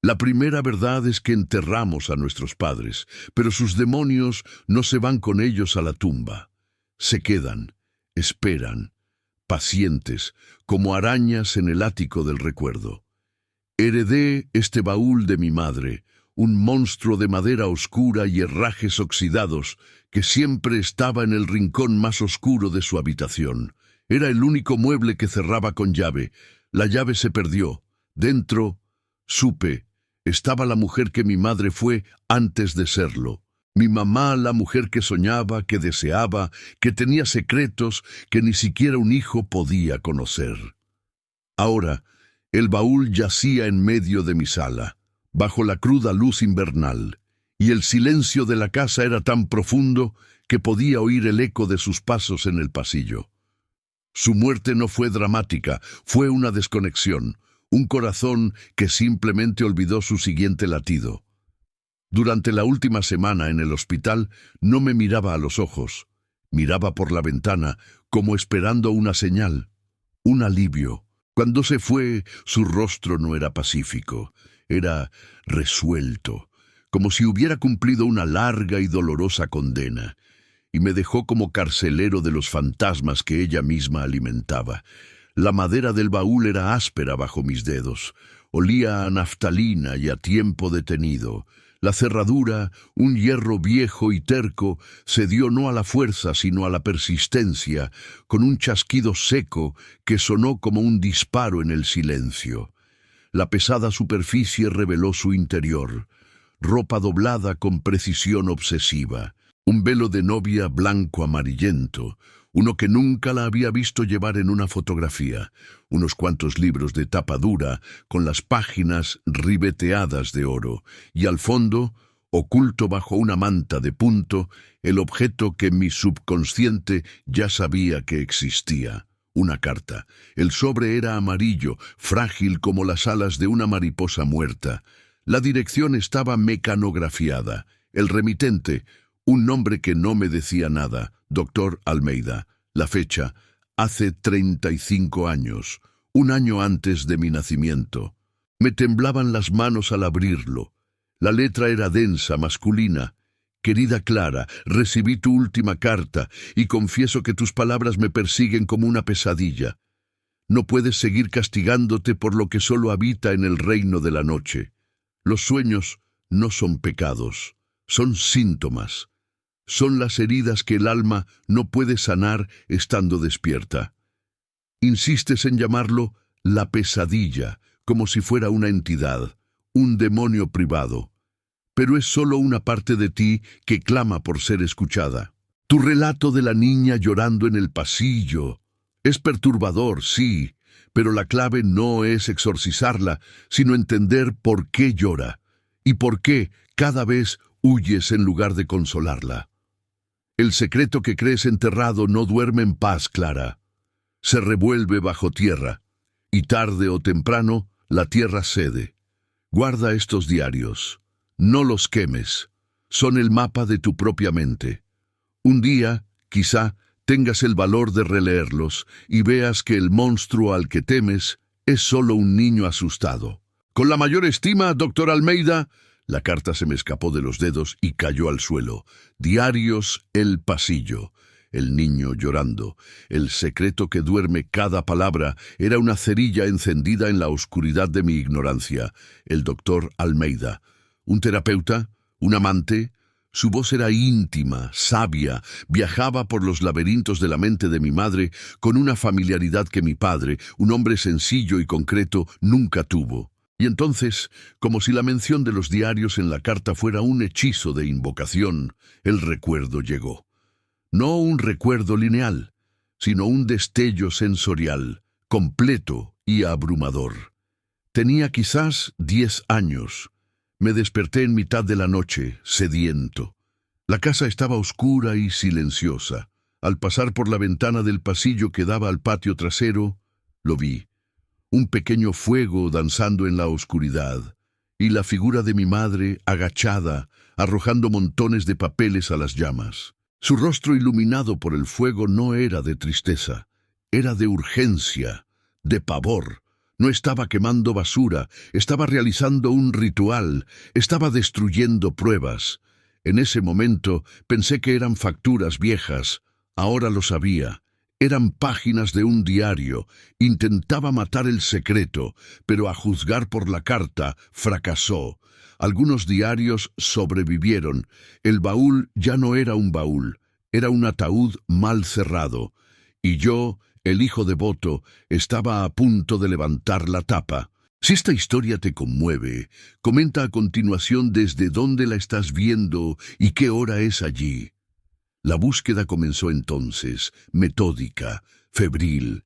La primera verdad es que enterramos a nuestros padres, pero sus demonios no se van con ellos a la tumba. Se quedan, esperan, pacientes, como arañas en el ático del recuerdo. Heredé este baúl de mi madre, un monstruo de madera oscura y herrajes oxidados que siempre estaba en el rincón más oscuro de su habitación. Era el único mueble que cerraba con llave. La llave se perdió. Dentro, supe, estaba la mujer que mi madre fue antes de serlo. Mi mamá, la mujer que soñaba, que deseaba, que tenía secretos que ni siquiera un hijo podía conocer. Ahora, el baúl yacía en medio de mi sala, bajo la cruda luz invernal, y el silencio de la casa era tan profundo que podía oír el eco de sus pasos en el pasillo. Su muerte no fue dramática, fue una desconexión, un corazón que simplemente olvidó su siguiente latido. Durante la última semana en el hospital no me miraba a los ojos, miraba por la ventana como esperando una señal, un alivio. Cuando se fue, su rostro no era pacífico, era resuelto, como si hubiera cumplido una larga y dolorosa condena, y me dejó como carcelero de los fantasmas que ella misma alimentaba. La madera del baúl era áspera bajo mis dedos, olía a naftalina y a tiempo detenido. La cerradura, un hierro viejo y terco, cedió no a la fuerza sino a la persistencia, con un chasquido seco que sonó como un disparo en el silencio. La pesada superficie reveló su interior, ropa doblada con precisión obsesiva, un velo de novia blanco amarillento, uno que nunca la había visto llevar en una fotografía, unos cuantos libros de tapa dura con las páginas ribeteadas de oro, y al fondo, oculto bajo una manta de punto, el objeto que mi subconsciente ya sabía que existía. Una carta. El sobre era amarillo, frágil como las alas de una mariposa muerta. La dirección estaba mecanografiada. El remitente, un nombre que no me decía nada, Dr. Almeida. La fecha, hace 35 años, un año antes de mi nacimiento. Me temblaban las manos al abrirlo. La letra era densa, masculina. Querida Clara, recibí tu última carta y confieso que tus palabras me persiguen como una pesadilla. No puedes seguir castigándote por lo que solo habita en el reino de la noche. Los sueños no son pecados, son síntomas. Son las heridas que el alma no puede sanar estando despierta. Insistes en llamarlo la pesadilla, como si fuera una entidad, un demonio privado. Pero es solo una parte de ti que clama por ser escuchada. Tu relato de la niña llorando en el pasillo es perturbador, sí, pero la clave no es exorcizarla, sino entender por qué llora y por qué cada vez huyes en lugar de consolarla. El secreto que crees enterrado no duerme en paz, Clara. Se revuelve bajo tierra, y tarde o temprano la tierra cede. Guarda estos diarios. No los quemes. Son el mapa de tu propia mente. Un día, quizá, tengas el valor de releerlos y veas que el monstruo al que temes es solo un niño asustado. Con la mayor estima, Dr. Almeida. La carta se me escapó de los dedos y cayó al suelo. Diarios, el pasillo. El niño llorando. El secreto que duerme cada palabra era una cerilla encendida en la oscuridad de mi ignorancia. El Dr. Almeida. ¿Un terapeuta? ¿Un amante? Su voz era íntima, sabia, viajaba por los laberintos de la mente de mi madre con una familiaridad que mi padre, un hombre sencillo y concreto, nunca tuvo. Y entonces, como si la mención de los diarios en la carta fuera un hechizo de invocación, el recuerdo llegó. No un recuerdo lineal, sino un destello sensorial, completo y abrumador. Tenía quizás 10 años. Me desperté en mitad de la noche, sediento. La casa estaba oscura y silenciosa. Al pasar por la ventana del pasillo que daba al patio trasero, lo vi. Un pequeño fuego danzando en la oscuridad, y la figura de mi madre agachada, arrojando montones de papeles a las llamas. Su rostro iluminado por el fuego no era de tristeza, era de urgencia, de pavor. No estaba quemando basura, estaba realizando un ritual, estaba destruyendo pruebas. En ese momento pensé que eran facturas viejas. Ahora lo sabía. Eran páginas de un diario. Intentaba matar el secreto, pero a juzgar por la carta, fracasó. Algunos diarios sobrevivieron. El baúl ya no era un baúl, era un ataúd mal cerrado. Y yo, el hijo devoto, estaba a punto de levantar la tapa. Si esta historia te conmueve, comenta a continuación desde dónde la estás viendo y qué hora es allí. La búsqueda comenzó entonces, metódica, febril.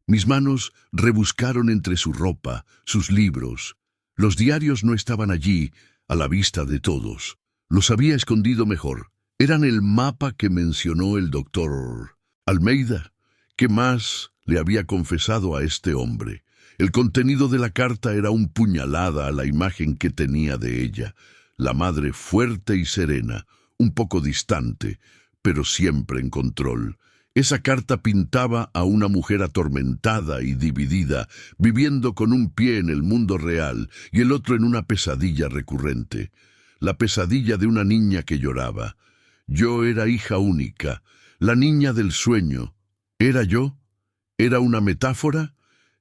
Mis manos rebuscaron entre su ropa, sus libros. Los diarios no estaban allí, a la vista de todos. Los había escondido mejor. Eran el mapa que mencionó el doctor Almeida. ¿Qué más le había confesado a este hombre? El contenido de la carta era un puñalada a la imagen que tenía de ella. La madre fuerte y serena, un poco distante, pero siempre en control. Esa carta pintaba a una mujer atormentada y dividida, viviendo con un pie en el mundo real y el otro en una pesadilla recurrente. La pesadilla de una niña que lloraba. Yo era hija única, la niña del sueño. ¿Era yo? ¿Era una metáfora?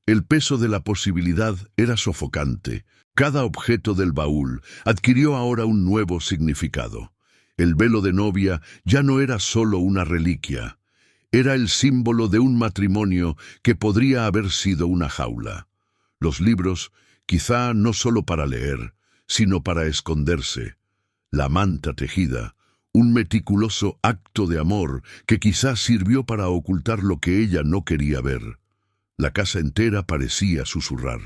El peso de la posibilidad era sofocante. Cada objeto del baúl adquirió ahora un nuevo significado. El velo de novia ya no era solo una reliquia. Era el símbolo de un matrimonio que podría haber sido una jaula. Los libros, quizá no solo para leer, sino para esconderse. La manta tejida, un meticuloso acto de amor que quizás sirvió para ocultar lo que ella no quería ver. La casa entera parecía susurrar.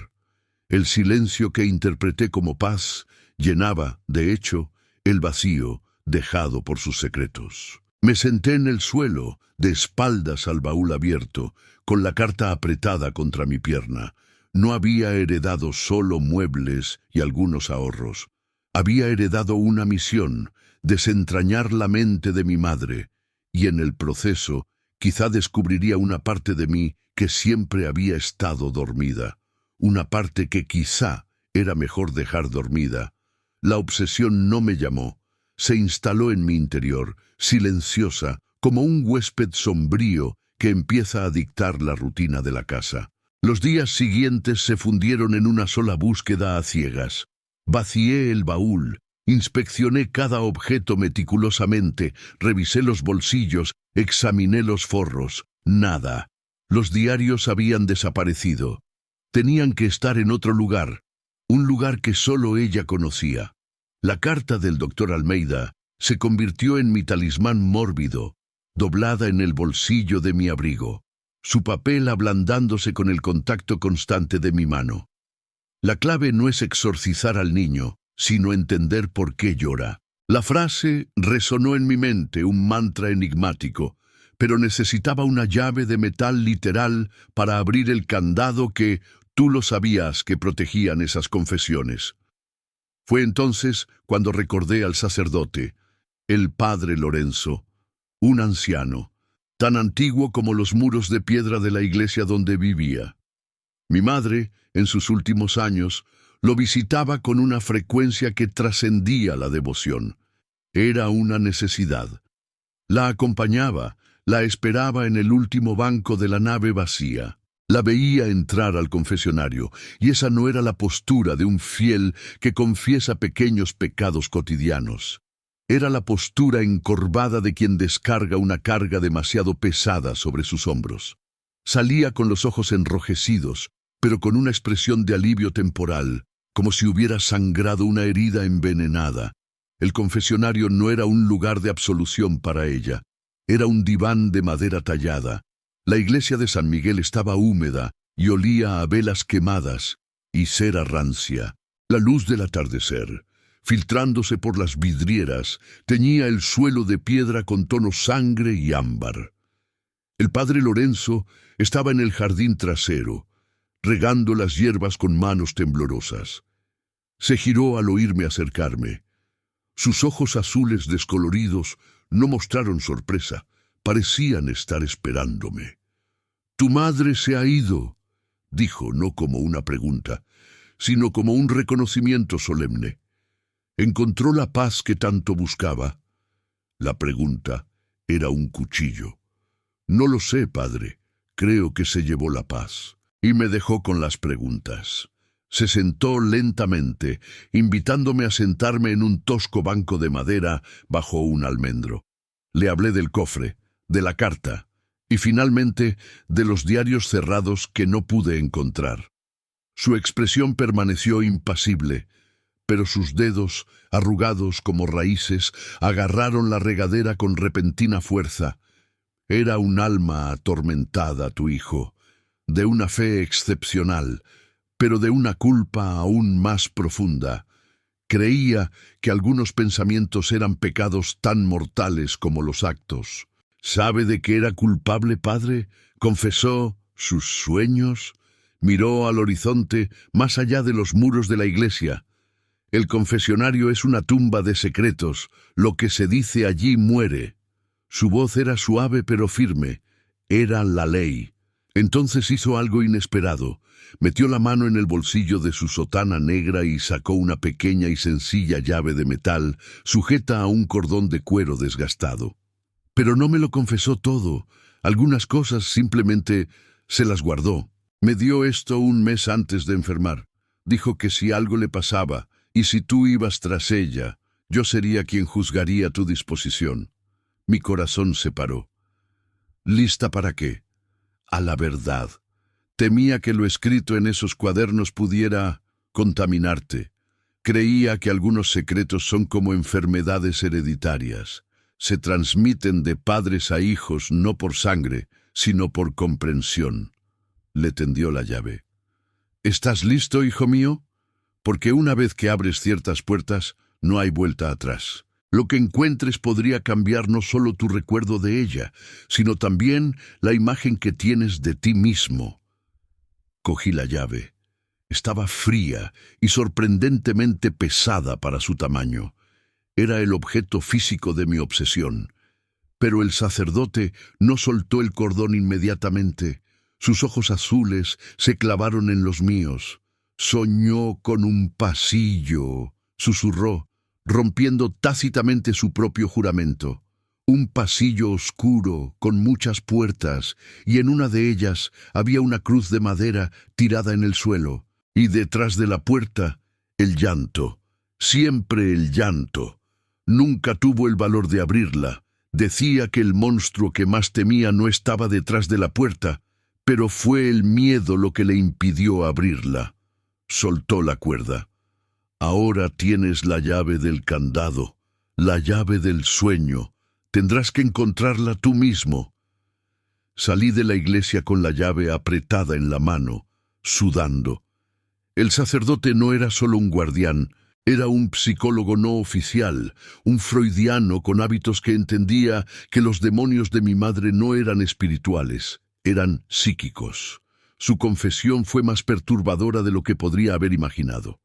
El silencio que interpreté como paz llenaba, de hecho, el vacío dejado por sus secretos. Me senté en el suelo, de espaldas al baúl abierto, con la carta apretada contra mi pierna. No había heredado solo muebles y algunos ahorros. Había heredado una misión, desentrañar la mente de mi madre, y en el proceso quizá descubriría una parte de mí que siempre había estado dormida, una parte que quizá era mejor dejar dormida. La obsesión no me llamó, se instaló en mi interior, silenciosa, como un huésped sombrío que empieza a dictar la rutina de la casa. Los días siguientes se fundieron en una sola búsqueda a ciegas. Vacié el baúl, inspeccioné cada objeto meticulosamente, revisé los bolsillos, examiné los forros. Nada. Los diarios habían desaparecido. Tenían que estar en otro lugar, un lugar que solo ella conocía. La carta del doctor Almeida se convirtió en mi talismán mórbido, doblada en el bolsillo de mi abrigo, su papel ablandándose con el contacto constante de mi mano. La clave no es exorcizar al niño, sino entender por qué llora. La frase resonó en mi mente, un mantra enigmático, pero necesitaba una llave de metal literal para abrir el candado que, tú lo sabías, que protegían esas confesiones. Fue entonces cuando recordé al sacerdote, el padre Lorenzo, un anciano, tan antiguo como los muros de piedra de la iglesia donde vivía. Mi madre, en sus últimos años, lo visitaba con una frecuencia que trascendía la devoción. Era una necesidad. La acompañaba, la esperaba en el último banco de la nave vacía. La veía entrar al confesionario, y esa no era la postura de un fiel que confiesa pequeños pecados cotidianos. Era la postura encorvada de quien descarga una carga demasiado pesada sobre sus hombros. Salía con los ojos enrojecidos, pero con una expresión de alivio temporal, como si hubiera sangrado una herida envenenada. El confesionario no era un lugar de absolución para ella. Era un diván de madera tallada. La iglesia de San Miguel estaba húmeda y olía a velas quemadas y cera rancia. La luz del atardecer, filtrándose por las vidrieras, teñía el suelo de piedra con tonos sangre y ámbar. El padre Lorenzo estaba en el jardín trasero, regando las hierbas con manos temblorosas. Se giró al oírme acercarme. Sus ojos azules descoloridos no mostraron sorpresa, parecían estar esperándome. «Tu madre se ha ido», dijo no como una pregunta, sino como un reconocimiento solemne. ¿Encontró la paz que tanto buscaba? La pregunta era un cuchillo. No lo sé, padre. Creo que se llevó la paz. Y me dejó con las preguntas. Se sentó lentamente, invitándome a sentarme en un tosco banco de madera bajo un almendro. Le hablé del cofre, de la carta, y finalmente de los diarios cerrados que no pude encontrar. Su expresión permaneció impasible, pero sus dedos, arrugados como raíces, agarraron la regadera con repentina fuerza. Era un alma atormentada, tu hijo, de una fe excepcional, pero de una culpa aún más profunda. Creía que algunos pensamientos eran pecados tan mortales como los actos. ¿Sabe de qué era culpable, padre? ¿Confesó sus sueños? Miró al horizonte más allá de los muros de la iglesia. El confesionario es una tumba de secretos. Lo que se dice allí muere. Su voz era suave pero firme. Era la ley. Entonces hizo algo inesperado. Metió la mano en el bolsillo de su sotana negra y sacó una pequeña y sencilla llave de metal sujeta a un cordón de cuero desgastado. Pero no me lo confesó todo. Algunas cosas simplemente se las guardó. Me dio esto un mes antes de enfermar. Dijo que si algo le pasaba, y si tú ibas tras ella, yo sería quien juzgaría tu disposición. Mi corazón se paró. ¿Lista para qué? A la verdad. Temía que lo escrito en esos cuadernos pudiera contaminarte. Creía que algunos secretos son como enfermedades hereditarias. Se transmiten de padres a hijos no por sangre, sino por comprensión. Le tendió la llave. ¿Estás listo, hijo mío? Porque una vez que abres ciertas puertas, no hay vuelta atrás. Lo que encuentres podría cambiar no solo tu recuerdo de ella, sino también la imagen que tienes de ti mismo. Cogí la llave. Estaba fría y sorprendentemente pesada para su tamaño. Era el objeto físico de mi obsesión. Pero el sacerdote no soltó el cordón inmediatamente. Sus ojos azules se clavaron en los míos. Soñó con un pasillo, susurró, rompiendo tácitamente su propio juramento. Un pasillo oscuro, con muchas puertas, y en una de ellas había una cruz de madera tirada en el suelo, y detrás de la puerta, el llanto. Siempre el llanto. Nunca tuvo el valor de abrirla. Decía que el monstruo que más temía no estaba detrás de la puerta, pero fue el miedo lo que le impidió abrirla. Soltó la cuerda. Ahora tienes la llave del candado, la llave del sueño. Tendrás que encontrarla tú mismo. Salí de la iglesia con la llave apretada en la mano, sudando. El sacerdote no era solo un guardián, era un psicólogo no oficial, un freudiano con hábitos que entendía que los demonios de mi madre no eran espirituales, eran psíquicos. Su confesión fue más perturbadora de lo que podría haber imaginado.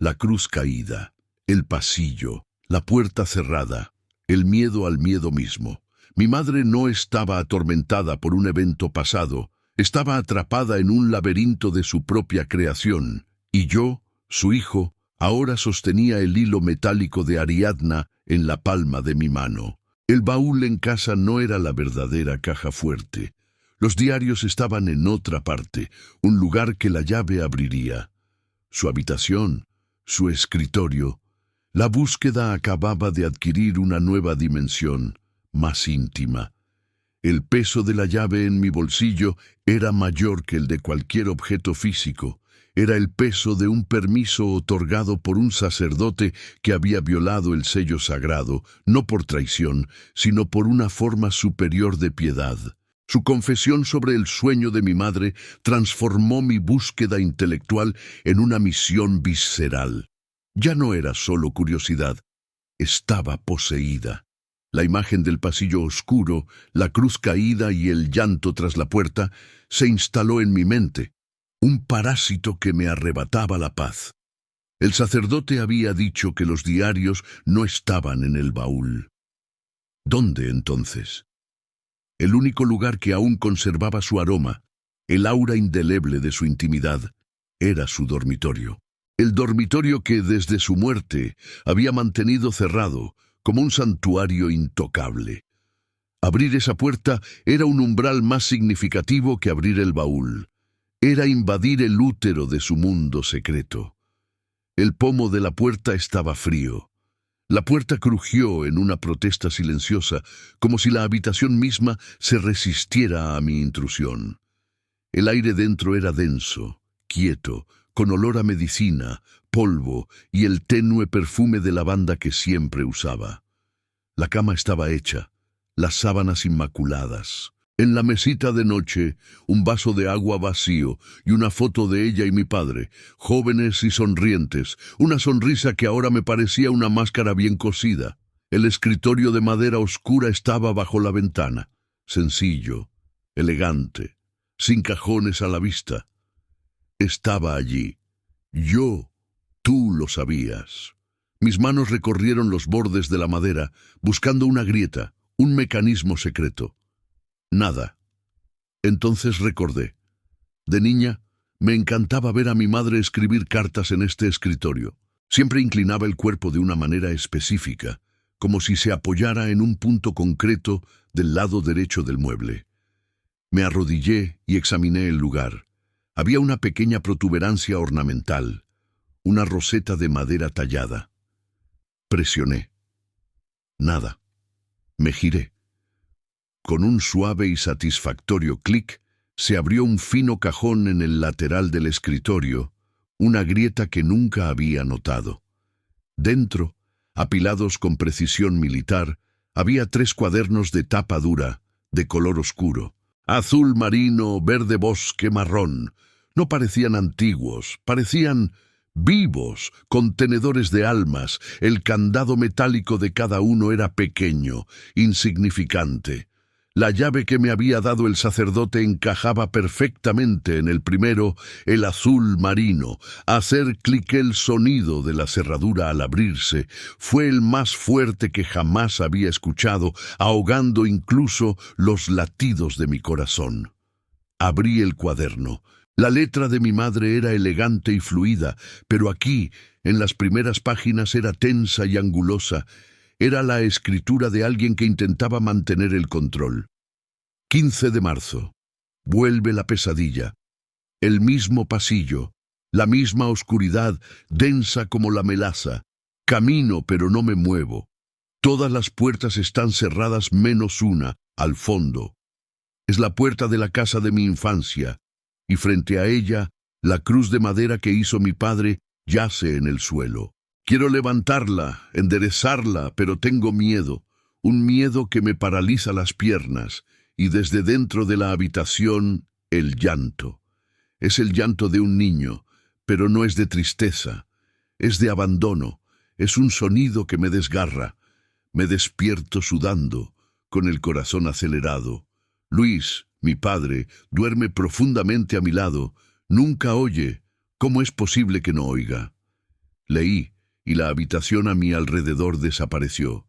La cruz caída, el pasillo, la puerta cerrada, el miedo al miedo mismo. Mi madre no estaba atormentada por un evento pasado, estaba atrapada en un laberinto de su propia creación, y yo, su hijo, ahora sostenía el hilo metálico de Ariadna en la palma de mi mano. El baúl en casa no era la verdadera caja fuerte. Los diarios estaban en otra parte, un lugar que la llave abriría. Su habitación, su escritorio. La búsqueda acababa de adquirir una nueva dimensión, más íntima. El peso de la llave en mi bolsillo era mayor que el de cualquier objeto físico. Era el peso de un permiso otorgado por un sacerdote que había violado el sello sagrado, no por traición, sino por una forma superior de piedad. Su confesión sobre el sueño de mi madre transformó mi búsqueda intelectual en una misión visceral. Ya no era solo curiosidad, estaba poseída. La imagen del pasillo oscuro, la cruz caída y el llanto tras la puerta se instaló en mi mente, un parásito que me arrebataba la paz. El sacerdote había dicho que los diarios no estaban en el baúl. ¿Dónde entonces? El único lugar que aún conservaba su aroma el aura indeleble de su intimidad, era su dormitorio. El dormitorio que desde su muerte había mantenido cerrado como un santuario intocable. Abrir esa puerta era un umbral más significativo que abrir el baúl. Era invadir el útero de su mundo secreto. El pomo de la puerta estaba frío. La puerta crujió en una protesta silenciosa, como si la habitación misma se resistiera a mi intrusión. El aire dentro era denso, quieto, con olor a medicina, polvo y el tenue perfume de lavanda que siempre usaba. La cama estaba hecha, las sábanas inmaculadas. En la mesita de noche, un vaso de agua vacío y una foto de ella y mi padre, jóvenes y sonrientes, una sonrisa que ahora me parecía una máscara bien cosida. El escritorio de madera oscura estaba bajo la ventana, sencillo, elegante, sin cajones a la vista. Estaba allí. Tú lo sabías. Mis manos recorrieron los bordes de la madera, buscando una grieta, un mecanismo secreto. Nada. Entonces recordé. De niña, me encantaba ver a mi madre escribir cartas en este escritorio. Siempre inclinaba el cuerpo de una manera específica, como si se apoyara en un punto concreto del lado derecho del mueble. Me arrodillé y examiné el lugar. Había una pequeña protuberancia ornamental, una roseta de madera tallada. Presioné. Nada. Me giré. Con un suave y satisfactorio clic, se abrió un fino cajón en el lateral del escritorio, una grieta que nunca había notado. Dentro, apilados con precisión militar, había 3 cuadernos de tapa dura, de color oscuro. Azul marino, verde bosque, marrón. No parecían antiguos, parecían vivos, contenedores de almas. El candado metálico de cada uno era pequeño, insignificante. La llave que me había dado el sacerdote encajaba perfectamente en el primero, el azul marino. Hacer clic el sonido de la cerradura al abrirse fue el más fuerte que jamás había escuchado, ahogando incluso los latidos de mi corazón. Abrí el cuaderno. La letra de mi madre era elegante y fluida, pero aquí, en las primeras páginas, era tensa y angulosa. Era la escritura de alguien que intentaba mantener el control. 15 de marzo. Vuelve la pesadilla. El mismo pasillo, la misma oscuridad, densa como la melaza. Camino, pero no me muevo. Todas las puertas están cerradas menos una, al fondo. Es la puerta de la casa de mi infancia, y frente a ella, la cruz de madera que hizo mi padre yace en el suelo. Quiero levantarla, enderezarla, pero tengo miedo, un miedo que me paraliza las piernas, y desde dentro de la habitación, el llanto. Es el llanto de un niño, pero no es de tristeza, es de abandono, es un sonido que me desgarra. Me despierto sudando, con el corazón acelerado. Luis, mi padre, duerme profundamente a mi lado, nunca oye. ¿Cómo es posible que no oiga? Leí, y la habitación a mi alrededor desapareció.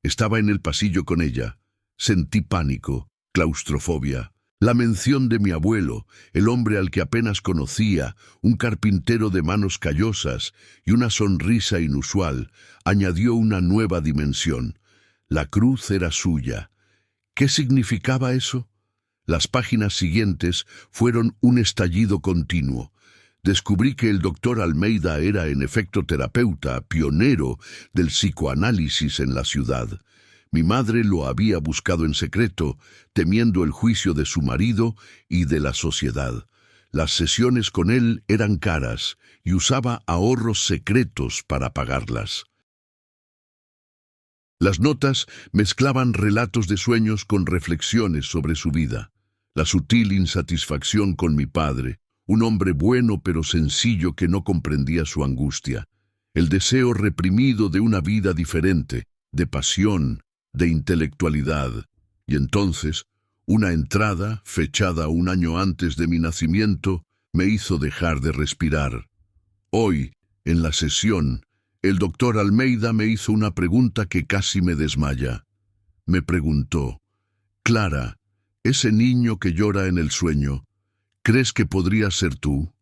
Estaba en el pasillo con ella. Sentí pánico, claustrofobia. La mención de mi abuelo, el hombre al que apenas conocía, un carpintero de manos callosas y una sonrisa inusual, añadió una nueva dimensión. La cruz era suya. ¿Qué significaba eso? Las páginas siguientes fueron un estallido continuo. Descubrí que el doctor Almeida era en efecto terapeuta, pionero del psicoanálisis en la ciudad. Mi madre lo había buscado en secreto, temiendo el juicio de su marido y de la sociedad. Las sesiones con él eran caras y usaba ahorros secretos para pagarlas. Las notas mezclaban relatos de sueños con reflexiones sobre su vida. La sutil insatisfacción con mi padre, un hombre bueno pero sencillo que no comprendía su angustia. El deseo reprimido de una vida diferente, de pasión, de intelectualidad. Y entonces, una entrada, fechada un año antes de mi nacimiento, me hizo dejar de respirar. Hoy, en la sesión, el doctor Almeida me hizo una pregunta que casi me desmaya. Me preguntó: Clara, ese niño que llora en el sueño, ¿Crees que podría ser tú?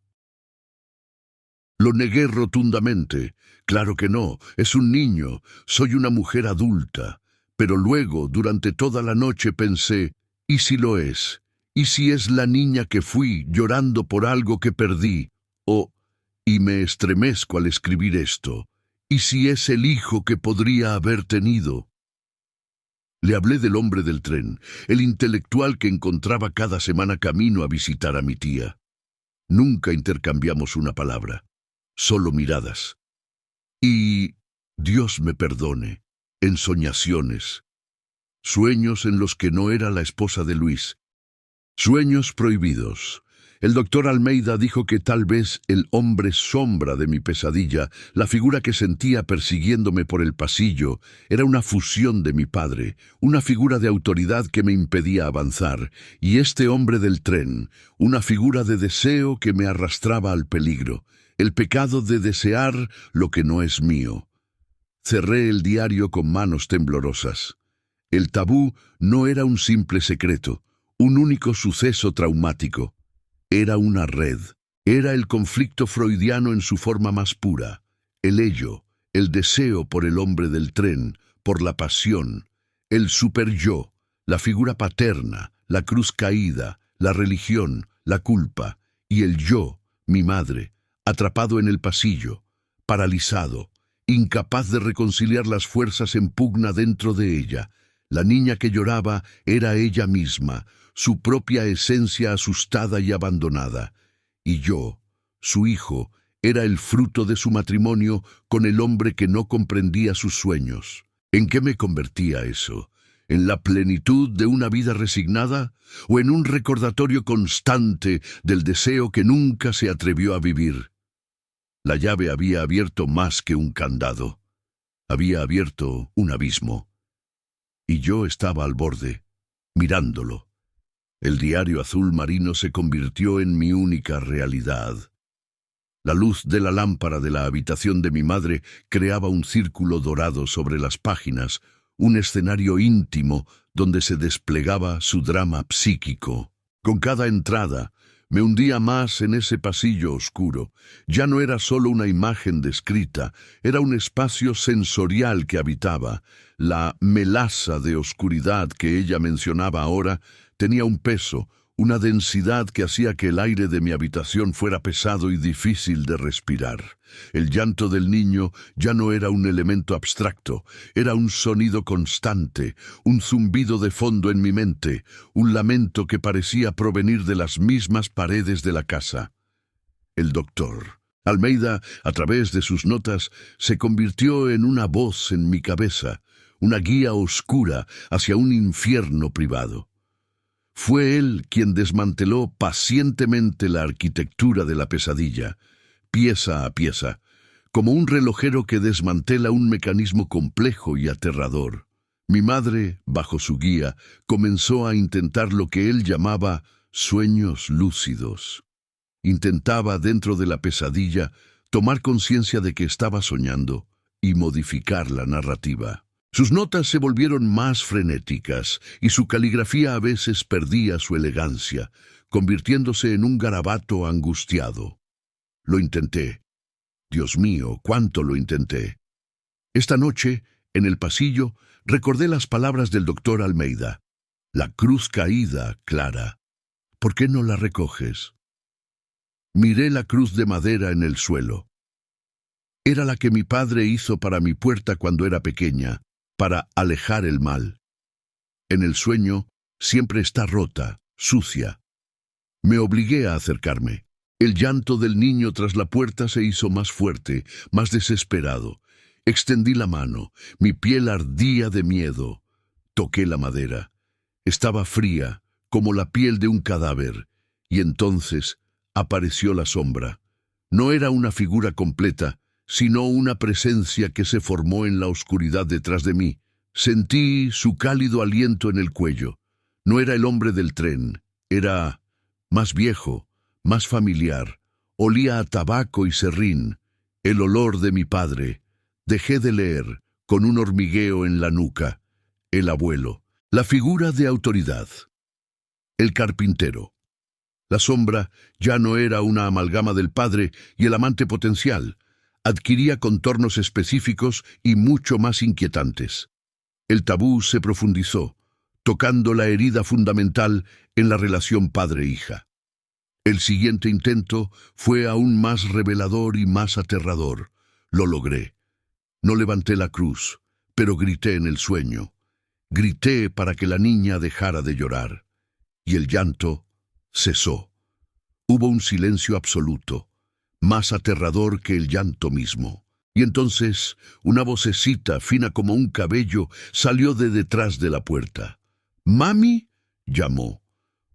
Lo negué rotundamente. Claro que no, es un niño, soy una mujer adulta. Pero luego, durante toda la noche pensé, ¿y si lo es? ¿Y si es la niña que fui llorando por algo que perdí? Y me estremezco al escribir esto, ¿y si es el hijo que podría haber tenido? Le hablé del hombre del tren, el intelectual que encontraba cada semana camino a visitar a mi tía. Nunca intercambiamos una palabra, solo miradas. Y, Dios me perdone, ensoñaciones, sueños en los que no era la esposa de Luis, sueños prohibidos. El doctor Almeida dijo que tal vez el hombre sombra de mi pesadilla, la figura que sentía persiguiéndome por el pasillo, era una fusión de mi padre, una figura de autoridad que me impedía avanzar, y este hombre del tren, una figura de deseo que me arrastraba al peligro, el pecado de desear lo que no es mío. Cerré el diario con manos temblorosas. El tabú no era un simple secreto, un único suceso traumático. Era una red, era el conflicto freudiano en su forma más pura, el ello, el deseo por el hombre del tren, por la pasión, el superyo, la figura paterna, la cruz caída, la religión, la culpa, y el yo, mi madre, atrapado en el pasillo, paralizado, incapaz de reconciliar las fuerzas en pugna dentro de ella. La niña que lloraba era ella misma, su propia esencia asustada y abandonada. Y yo, su hijo, era el fruto de su matrimonio con el hombre que no comprendía sus sueños. ¿En qué me convertía eso? ¿En la plenitud de una vida resignada? ¿O en un recordatorio constante del deseo que nunca se atrevió a vivir? La llave había abierto más que un candado. Había abierto un abismo. Y yo estaba al borde, mirándolo. El diario azul marino se convirtió en mi única realidad. La luz de la lámpara de la habitación de mi madre creaba un círculo dorado sobre las páginas, un escenario íntimo donde se desplegaba su drama psíquico. Con cada entrada, me hundía más en ese pasillo oscuro. Ya no era solo una imagen descrita, era un espacio sensorial que habitaba. La melaza de oscuridad que ella mencionaba ahora tenía un peso, una densidad que hacía que el aire de mi habitación fuera pesado y difícil de respirar. El llanto del niño ya no era un elemento abstracto, era un sonido constante, un zumbido de fondo en mi mente, un lamento que parecía provenir de las mismas paredes de la casa. El doctor Almeida, a través de sus notas, se convirtió en una voz en mi cabeza, una guía oscura hacia un infierno privado. Fue él quien desmanteló pacientemente la arquitectura de la pesadilla, pieza a pieza, como un relojero que desmantela un mecanismo complejo y aterrador. Mi madre, bajo su guía, comenzó a intentar lo que él llamaba sueños lúcidos. Intentaba, dentro de la pesadilla, tomar conciencia de que estaba soñando y modificar la narrativa. Sus notas se volvieron más frenéticas y su caligrafía a veces perdía su elegancia, convirtiéndose en un garabato angustiado. Lo intenté. Dios mío, cuánto lo intenté. Esta noche, en el pasillo, recordé las palabras del doctor Almeida. La cruz caída, Clara. ¿Por qué no la recoges? Miré la cruz de madera en el suelo. Era la que mi padre hizo para mi puerta cuando era pequeña, para alejar el mal. En el sueño siempre está rota, sucia. Me obligué a acercarme. El llanto del niño tras la puerta se hizo más fuerte, más desesperado. Extendí la mano, mi piel ardía de miedo. Toqué la madera. Estaba fría, como la piel de un cadáver, y entonces apareció la sombra. No era una figura completa, sino una presencia que se formó en la oscuridad detrás de mí. Sentí su cálido aliento en el cuello. No era el hombre del tren, era más viejo, más familiar. Olía a tabaco y serrín, el olor de mi padre. Dejé de leer, con un hormigueo en la nuca. El abuelo, la figura de autoridad. El carpintero. La sombra ya no era una amalgama del padre y el amante potencial. Adquiría contornos específicos y mucho más inquietantes. El tabú se profundizó, tocando la herida fundamental en la relación padre-hija. El siguiente intento fue aún más revelador y más aterrador. Lo logré. No levanté la cruz, pero grité en el sueño. Grité para que la niña dejara de llorar. Y el llanto cesó. Hubo un silencio absoluto, más aterrador que el llanto mismo. Y entonces una vocecita, fina como un cabello, salió de detrás de la puerta. «¿Mami?», llamó.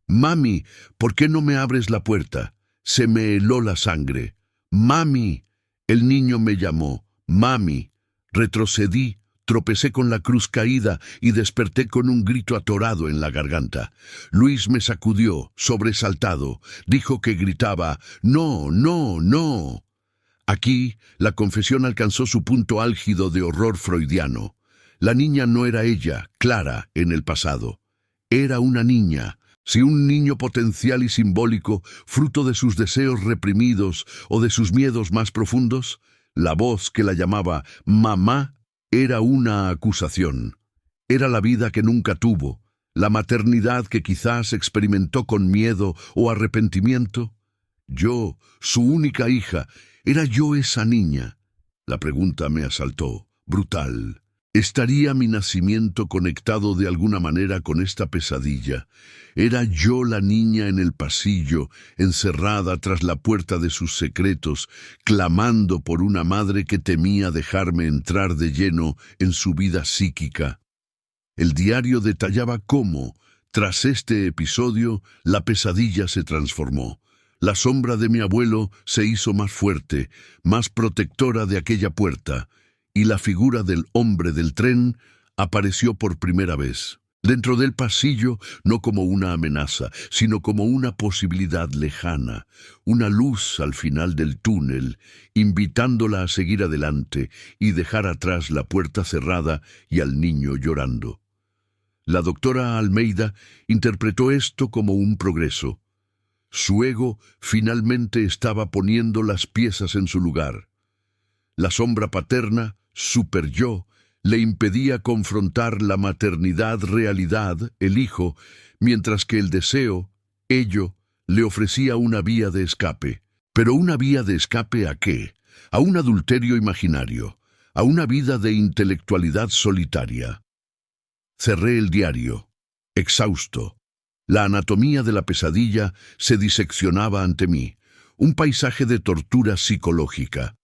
«Mami, ¿por qué no me abres la puerta? Se me heló la sangre. Mami». El niño me llamó. «Mami». Retrocedí, tropecé con la cruz caída y desperté con un grito atorado en la garganta. Luis me sacudió, sobresaltado. Dijo que gritaba: «¡No, no, no!». Aquí, la confesión alcanzó su punto álgido de horror freudiano. La niña no era ella, Clara, en el pasado. Era una niña. Si un niño potencial y simbólico, fruto de sus deseos reprimidos o de sus miedos más profundos, la voz que la llamaba mamá era una acusación. Era la vida que nunca tuvo, la maternidad que quizás experimentó con miedo o arrepentimiento. Yo, su única hija, ¿era yo esa niña? La pregunta me asaltó, brutal. ¿Estaría mi nacimiento conectado de alguna manera con esta pesadilla? ¿Era yo la niña en el pasillo, encerrada tras la puerta de sus secretos, clamando por una madre que temía dejarme entrar de lleno en su vida psíquica? El diario detallaba cómo, tras este episodio, la pesadilla se transformó. La sombra de mi abuelo se hizo más fuerte, más protectora de aquella puerta, y la figura del hombre del tren apareció por primera vez. Dentro del pasillo, no como una amenaza, sino como una posibilidad lejana, una luz al final del túnel, invitándola a seguir adelante y dejar atrás la puerta cerrada y al niño llorando. La doctora Almeida interpretó esto como un progreso. Su ego finalmente estaba poniendo las piezas en su lugar. La sombra paterna, super yo, le impedía confrontar la maternidad realidad, el hijo, mientras que el deseo, ello, le ofrecía una vía de escape. ¿Pero una vía de escape a qué? A un adulterio imaginario, a una vida de intelectualidad solitaria. Cerré el diario, exhausto. La anatomía de la pesadilla se diseccionaba ante mí, un paisaje de tortura psicológica.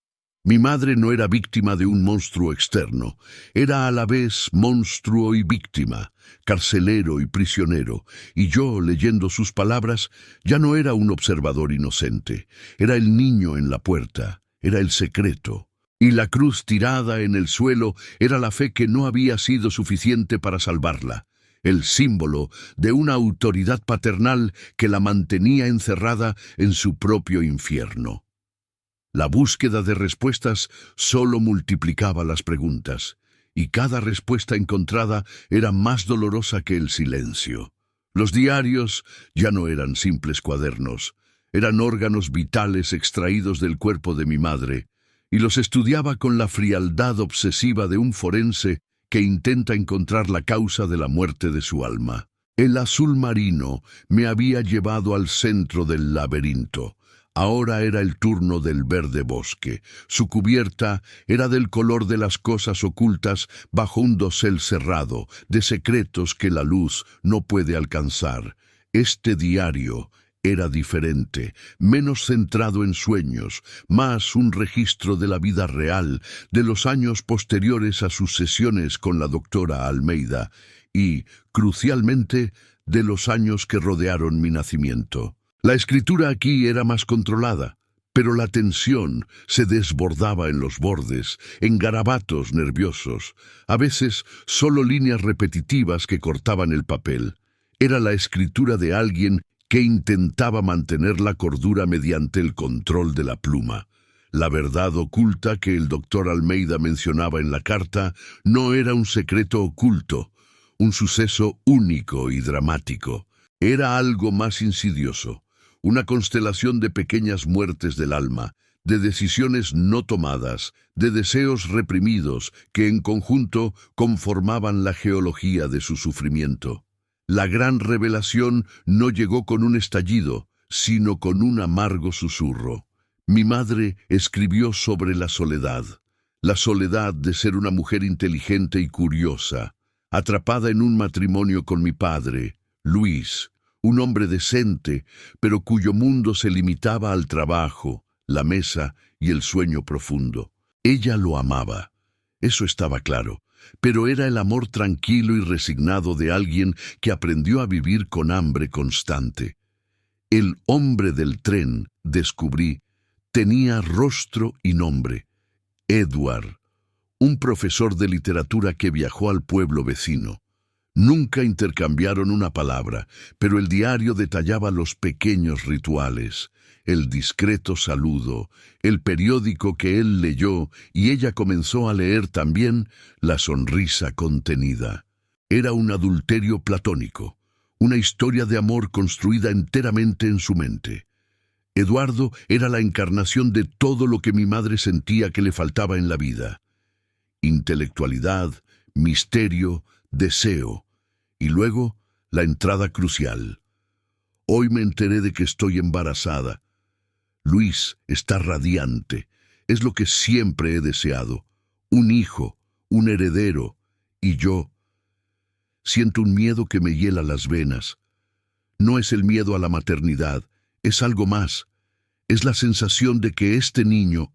Mi madre no era víctima de un monstruo externo, era a la vez monstruo y víctima, carcelero y prisionero, y yo, leyendo sus palabras, ya no era un observador inocente, era el niño en la puerta, era el secreto. Y la cruz tirada en el suelo era la fe que no había sido suficiente para salvarla, el símbolo de una autoridad paternal que la mantenía encerrada en su propio infierno. La búsqueda de respuestas solo multiplicaba las preguntas, y cada respuesta encontrada era más dolorosa que el silencio. Los diarios ya no eran simples cuadernos, eran órganos vitales extraídos del cuerpo de mi madre, y los estudiaba con la frialdad obsesiva de un forense que intenta encontrar la causa de la muerte de su alma. El azul marino me había llevado al centro del laberinto. Ahora era el turno del verde bosque. Su cubierta era del color de las cosas ocultas bajo un dosel cerrado, de secretos que la luz no puede alcanzar. Este diario era diferente, menos centrado en sueños, más un registro de la vida real, de los años posteriores a sus sesiones con la doctora Almeida y, crucialmente, de los años que rodearon mi nacimiento. La escritura aquí era más controlada, pero la tensión se desbordaba en los bordes, en garabatos nerviosos, a veces solo líneas repetitivas que cortaban el papel. Era la escritura de alguien que intentaba mantener la cordura mediante el control de la pluma. La verdad oculta que el doctor Almeida mencionaba en la carta no era un secreto oculto, un suceso único y dramático. Era algo más insidioso. una constelación de pequeñas muertes del alma, de decisiones no tomadas, de deseos reprimidos que en conjunto conformaban la geología de su sufrimiento. La gran revelación no llegó con un estallido, sino con un amargo susurro. Mi madre escribió sobre la soledad de ser una mujer inteligente y curiosa, atrapada en un matrimonio con mi padre, Luis, un hombre decente, pero cuyo mundo se limitaba al trabajo, la mesa y el sueño profundo. Ella lo amaba, eso estaba claro, pero era el amor tranquilo y resignado de alguien que aprendió a vivir con hambre constante. El hombre del tren, descubrí, tenía rostro y nombre: Edward, un profesor de literatura que viajó al pueblo vecino. Nunca intercambiaron una palabra, pero el diario detallaba los pequeños rituales, el discreto saludo, el periódico que él leyó y ella comenzó a leer también, la sonrisa contenida. Era un adulterio platónico, una historia de amor construida enteramente en su mente. Eduardo era la encarnación de todo lo que mi madre sentía que le faltaba en la vida: intelectualidad, misterio, deseo. Y luego, la entrada crucial. Hoy me enteré de que estoy embarazada. Luis está radiante. Es lo que siempre he deseado. Un hijo, un heredero. Y yo siento un miedo que me hiela las venas. No es el miedo a la maternidad, es algo más. Es la sensación de que este niño,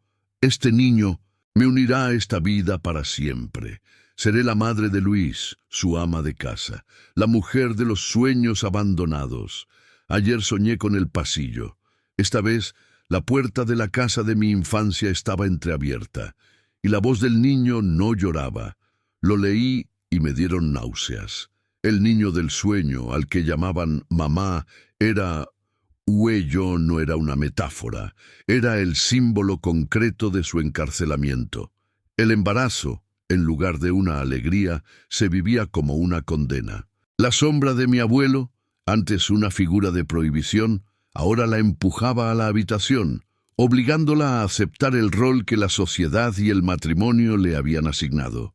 me unirá a esta vida para siempre. Seré la madre de Luis, su ama de casa, la mujer de los sueños abandonados. Ayer soñé con el pasillo. Esta vez, la puerta de la casa de mi infancia estaba entreabierta, y la voz del niño no lloraba. Lo leí y me dieron náuseas. El niño del sueño, al que llamaban mamá, era... Huello no era una metáfora, era el símbolo concreto de su encarcelamiento. El embarazo, en lugar de una alegría, se vivía como una condena. La sombra de mi abuelo, antes una figura de prohibición, ahora la empujaba a la habitación, obligándola a aceptar el rol que la sociedad y el matrimonio le habían asignado.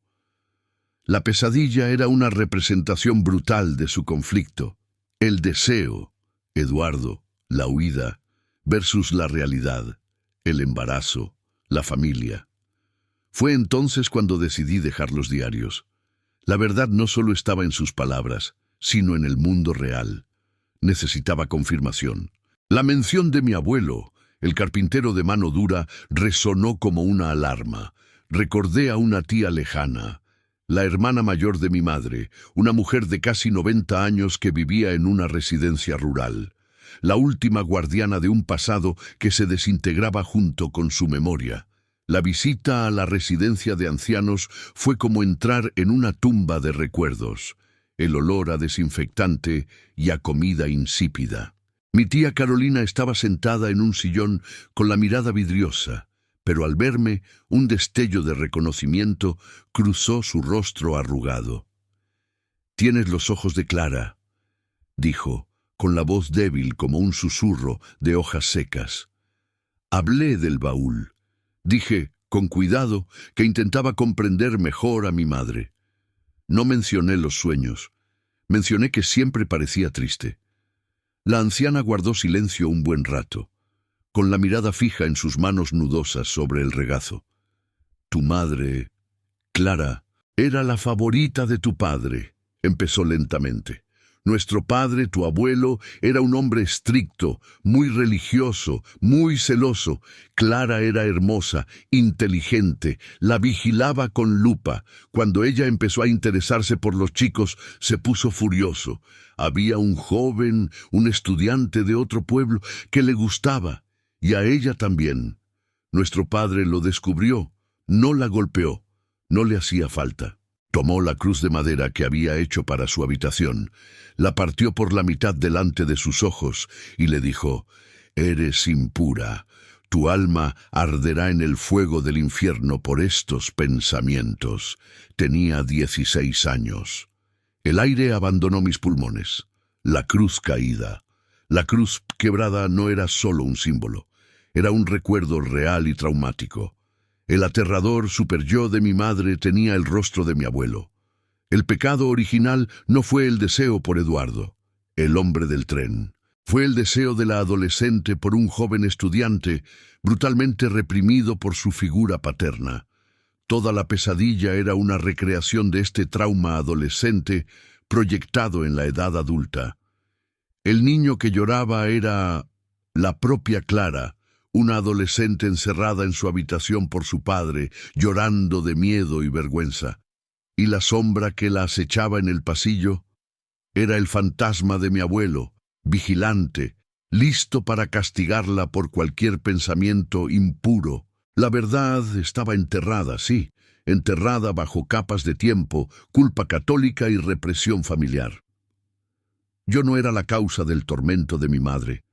La pesadilla era una representación brutal de su conflicto. El deseo, Eduardo, la huida, versus la realidad, el embarazo, la familia. Fue entonces cuando decidí dejar los diarios. La verdad no solo estaba en sus palabras, sino en el mundo real. Necesitaba confirmación. La mención de mi abuelo, el carpintero de mano dura, resonó como una alarma. Recordé a una tía lejana, la hermana mayor de mi madre, una mujer de casi 90 años que vivía en una residencia rural. La última guardiana de un pasado que se desintegraba junto con su memoria. La visita a la residencia de ancianos fue como entrar en una tumba de recuerdos, el olor a desinfectante y a comida insípida. Mi tía Carolina estaba sentada en un sillón con la mirada vidriosa, pero al verme, un destello de reconocimiento cruzó su rostro arrugado. «Tienes los ojos de Clara», dijo, con la voz débil como un susurro de hojas secas. Hablé del baúl. Dije, con cuidado, que intentaba comprender mejor a mi madre. No mencioné los sueños. Mencioné que siempre parecía triste. La anciana guardó silencio un buen rato, con la mirada fija en sus manos nudosas sobre el regazo. Tu madre, Clara, era la favorita de tu padre, empezó lentamente. Nuestro padre, tu abuelo, era un hombre estricto, muy religioso, muy celoso. Clara era hermosa, inteligente, la vigilaba con lupa. Cuando ella empezó a interesarse por los chicos, se puso furioso. Había un joven, un estudiante de otro pueblo, que le gustaba, y a ella también. Nuestro padre lo descubrió, no la golpeó, no le hacía falta. Tomó la cruz de madera que había hecho para su habitación, la partió por la mitad delante de sus ojos y le dijo, «Eres impura, tu alma arderá en el fuego del infierno por estos pensamientos». Tenía 16 años. El aire abandonó mis pulmones, la cruz caída, La cruz quebrada no era solo un símbolo, era un recuerdo real y traumático. El aterrador superyo de mi madre tenía el rostro de mi abuelo. El pecado original no fue el deseo por Eduardo, el hombre del tren. Fue el deseo de la adolescente por un joven estudiante, brutalmente reprimido por su figura paterna. Toda la pesadilla era una recreación de este trauma adolescente proyectado en la edad adulta. El niño que lloraba era la propia Clara, una adolescente encerrada en su habitación por su padre, llorando de miedo y vergüenza. Y la sombra que la acechaba en el pasillo era el fantasma de mi abuelo, vigilante, listo para castigarla por cualquier pensamiento impuro. La verdad estaba enterrada, sí, enterrada bajo capas de tiempo, culpa católica y represión familiar. Yo no era la causa del tormento de mi madre.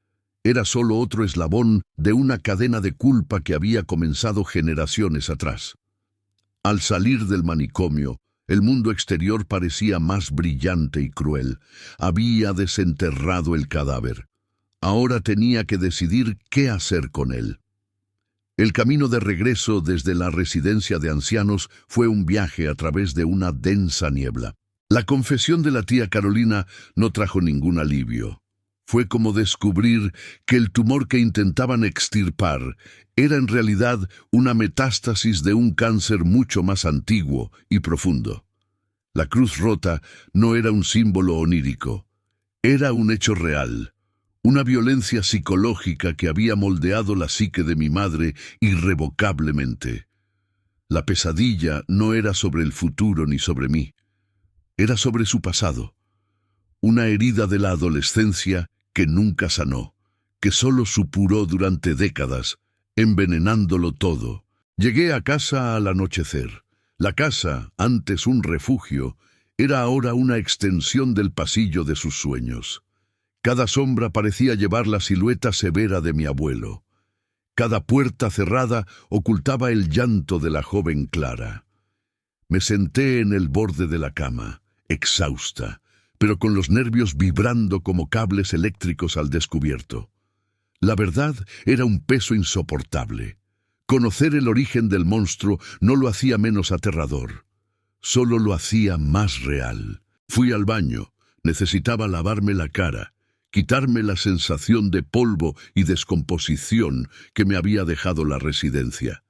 Era solo otro eslabón de una cadena de culpa que había comenzado generaciones atrás. Al salir del manicomio, el mundo exterior parecía más brillante y cruel. Había desenterrado el cadáver. Ahora tenía que decidir qué hacer con él. El camino de regreso desde la residencia de ancianos fue un viaje a través de una densa niebla. La confesión de la tía Carolina no trajo ningún alivio. Fue como descubrir que el tumor que intentaban extirpar era en realidad una metástasis de un cáncer mucho más antiguo y profundo. La cruz rota no era un símbolo onírico, era un hecho real, una violencia psicológica que había moldeado la psique de mi madre irrevocablemente. La pesadilla no era sobre el futuro ni sobre mí, era sobre su pasado, una herida de la adolescencia que nunca sanó, que solo supuró durante décadas, envenenándolo todo. Llegué a casa al anochecer. La casa, antes un refugio, era ahora una extensión del pasillo de sus sueños. Cada sombra parecía llevar la silueta severa de mi abuelo. Cada puerta cerrada ocultaba el llanto de la joven Clara. Me senté en el borde de la cama, exhausta, pero con los nervios vibrando como cables eléctricos al descubierto. La verdad era un peso insoportable. Conocer el origen del monstruo no lo hacía menos aterrador, solo lo hacía más real. Fui al baño, necesitaba lavarme la cara, quitarme la sensación de polvo y descomposición que me había dejado la residencia.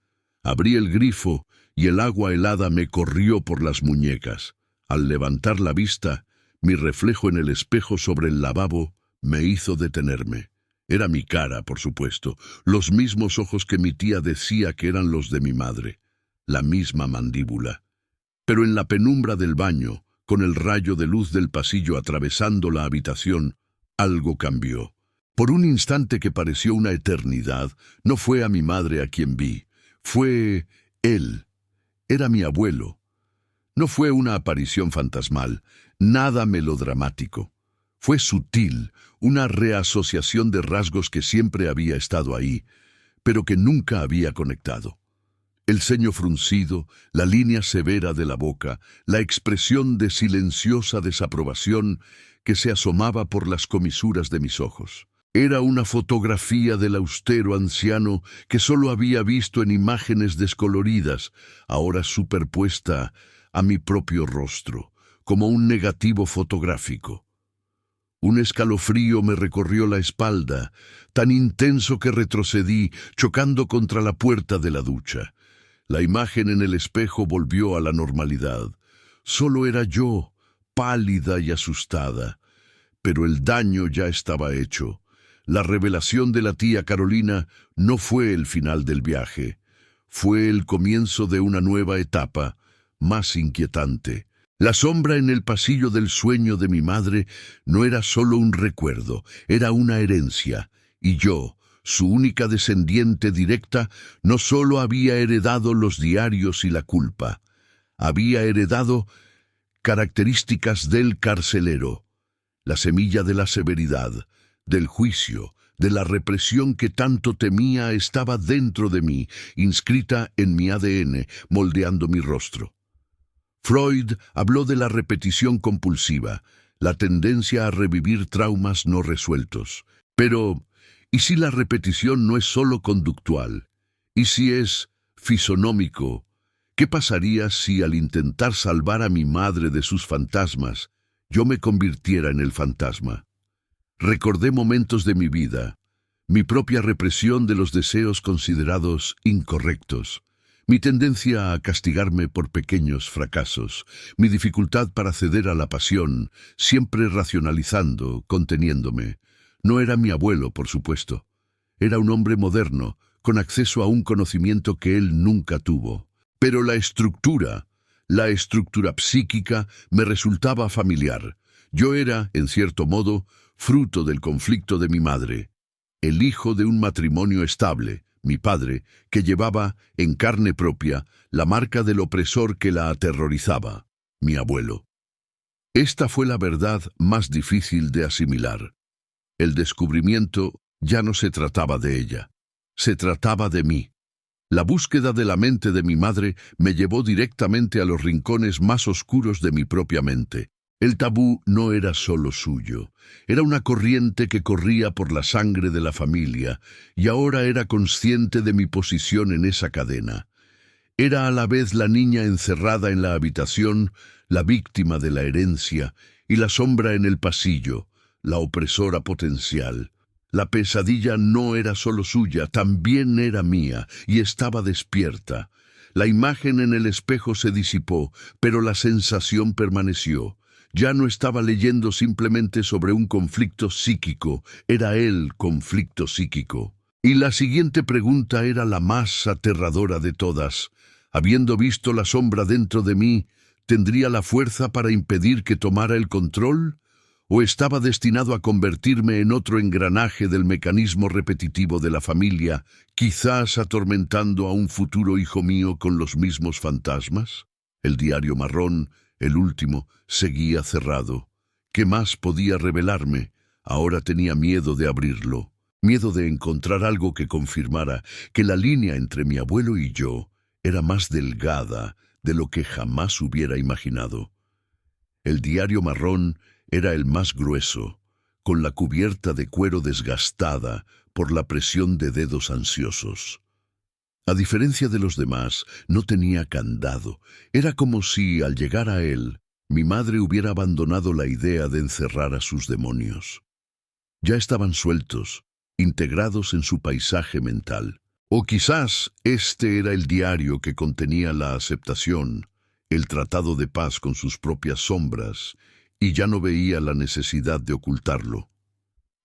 Abrí el grifo y el agua helada me corrió por las muñecas. Al levantar la vista, mi reflejo en el espejo sobre el lavabo me hizo detenerme. Era mi cara, por supuesto, los mismos ojos que mi tía decía que eran los de mi madre, la misma mandíbula. Pero en la penumbra del baño, con el rayo de luz del pasillo atravesando la habitación, algo cambió. Por un instante que pareció una eternidad, no fue a mi madre a quien vi, fue él. Era mi abuelo. No fue una aparición fantasmal, nada melodramático. Fue sutil, una reasociación de rasgos que siempre había estado ahí, pero que nunca había conectado. El ceño fruncido, la línea severa de la boca, la expresión de silenciosa desaprobación que se asomaba por las comisuras de mis ojos. Era una fotografía del austero anciano que solo había visto en imágenes descoloridas, ahora superpuesta a mi propio rostro, como un negativo fotográfico. Un escalofrío me recorrió la espalda, tan intenso que retrocedí, chocando contra la puerta de la ducha. La imagen en el espejo volvió a la normalidad. Solo era yo, pálida y asustada. Pero el daño ya estaba hecho. La revelación de la tía Carolina no fue el final del viaje. Fue el comienzo de una nueva etapa, más inquietante. La sombra en el pasillo del sueño de mi madre no era solo un recuerdo, era una herencia, y yo, su única descendiente directa, no solo había heredado los diarios y la culpa, había heredado características del carcelero, la semilla de la severidad, del juicio, de la represión que tanto temía estaba dentro de mí, inscrita en mi ADN, moldeando mi rostro. Freud habló de la repetición compulsiva, la tendencia a revivir traumas no resueltos. Pero, ¿y si la repetición no es solo conductual? ¿Y si es fisonómico? ¿Qué pasaría si al intentar salvar a mi madre de sus fantasmas, yo me convirtiera en el fantasma? Recordé momentos de mi vida, mi propia represión de los deseos considerados incorrectos, mi tendencia a castigarme por pequeños fracasos, mi dificultad para ceder a la pasión, siempre racionalizando, conteniéndome. No era mi abuelo, por supuesto. Era un hombre moderno, con acceso a un conocimiento que él nunca tuvo. Pero la estructura psíquica me resultaba familiar. Yo era, en cierto modo, fruto del conflicto de mi madre, el hijo de un matrimonio estable, mi padre, que llevaba en carne propia la marca del opresor que la aterrorizaba, mi abuelo. Esta fue la verdad más difícil de asimilar. El descubrimiento ya no se trataba de ella, se trataba de mí. La búsqueda de la mente de mi madre me llevó directamente a los rincones más oscuros de mi propia mente. El tabú no era solo suyo, era una corriente que corría por la sangre de la familia, y ahora era consciente de mi posición en esa cadena. Era a la vez la niña encerrada en la habitación, la víctima de la herencia, y la sombra en el pasillo, la opresora potencial. La pesadilla no era solo suya, también era mía, y estaba despierta. La imagen en el espejo se disipó, pero la sensación permaneció. Ya no estaba leyendo simplemente sobre un conflicto psíquico, era el conflicto psíquico. Y la siguiente pregunta era la más aterradora de todas. Habiendo visto la sombra dentro de mí, ¿tendría la fuerza para impedir que tomara el control? ¿O estaba destinado a convertirme en otro engranaje del mecanismo repetitivo de la familia, quizás atormentando a un futuro hijo mío con los mismos fantasmas? El diario marrón, el último, seguía cerrado. ¿Qué más podía revelarme? Ahora tenía miedo de abrirlo, miedo de encontrar algo que confirmara que la línea entre mi abuelo y yo era más delgada de lo que jamás hubiera imaginado. El diario marrón era el más grueso, con la cubierta de cuero desgastada por la presión de dedos ansiosos. A diferencia de los demás, no tenía candado. Era como si, al llegar a él, mi madre hubiera abandonado la idea de encerrar a sus demonios. Ya estaban sueltos, integrados en su paisaje mental. O quizás este era el diario que contenía la aceptación, el tratado de paz con sus propias sombras, y ya no veía la necesidad de ocultarlo.